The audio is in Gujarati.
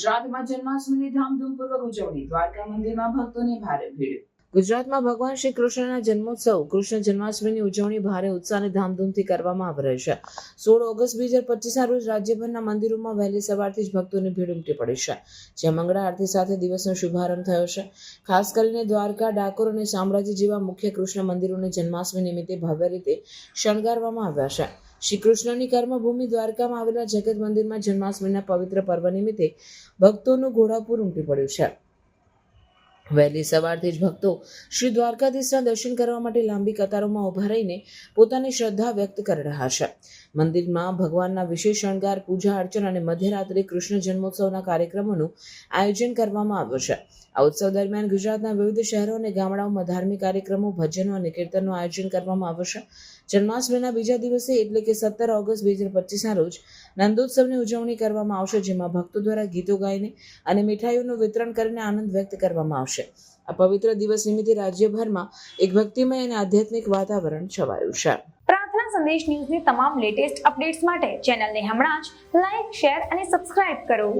ગુજરાતમાં જન્માષ્ટમીની ધામધૂમપૂર્વક ઉજવણી, દ્વારકા મંદિરમાં ભક્તોની ભારે ભીડ। ગુજરાતમાં ભગવાન શ્રી કૃષ્ણના જન્મોત્સવ કૃષ્ણ જન્માષ્ટમીની ઉજવણી ભારે ઉત્સાહ અને ધામધૂમથી કરવામાં આવી રહી છે। 16 ઓગસ્ટ 2025ના રોજ રાજ્યભરના મંદિરોમાં વહેલી સવારથી જ ભક્તોની ભીડ ઉમટી પડી છે, જ્યાં મંગળા આરતી સાથે દિવસનો શુભારંભ થયો છે। ખાસ કરીને દ્વારકા, ડાકોર અને શામળાજી જેવા મુખ્ય કૃષ્ણ મંદિરોને જન્માષ્ટમી નિમિત્તે ભવ્ય રીતે શણગારવામાં આવ્યા છે। શ્રી કૃષ્ણની કર્મભૂમિ દ્વારકામાં આવેલા જગત મંદિરમાં જન્માષ્ટમીના પવિત્ર પર્વ નિમિત્તે ભક્તોનું ઘોડાપુર ઉમટી પડ્યું છે। વહેલી સવારથી જ ભક્તો શ્રી દ્વારકાધીશના દર્શન કરવા માટે લાંબી કતારોમાં ઉભા રહીને પોતાની શ્રદ્ધા વ્યક્ત કરી રહ્યા છે। મંદિરમાં ભગવાનના વિશેષ શણગાર, પૂજા અર્ચના અને મધ્યરાત્રે કૃષ્ણ જન્મોત્સવના કાર્યક્રમોનું આયોજન કરવામાં આવ્યું છે। આ ઉત્સવ દરમિયાન ગુજરાતના વિવિધ શહેરો અને ગામડાઓમાં ધાર્મિક કાર્યક્રમો, ભજનો અને કીર્તનનું આયોજન કરવામાં આવ્યું છે। જન્માષ્ટમીના બીજા દિવસે એટલે કે 17 ઓગસ્ટ 2025ના રોજ નંદોત્સવની ઉજવણી કરવામાં આવશે, જેમાં ભક્તો દ્વારા ગીતો ગાઈને અને મીઠાઈઓનું વિતરણ કરીને આનંદ વ્યક્ત કરવામાં આવશે। આ પવિત્ર દિવસ નિમિત્તે રાજ્યભરમાં એક ભક્તિમય અને આધ્યાત્મિક વાતાવરણ છવાયું છે। પ્રાર્થના સંદેશ ન્યૂઝની તમામ લેટેસ્ટ અપડેટ્સ માટે ચેનલને હમણાં જ લાઈક, શેર અને સબસ્ક્રાઇબ કરો।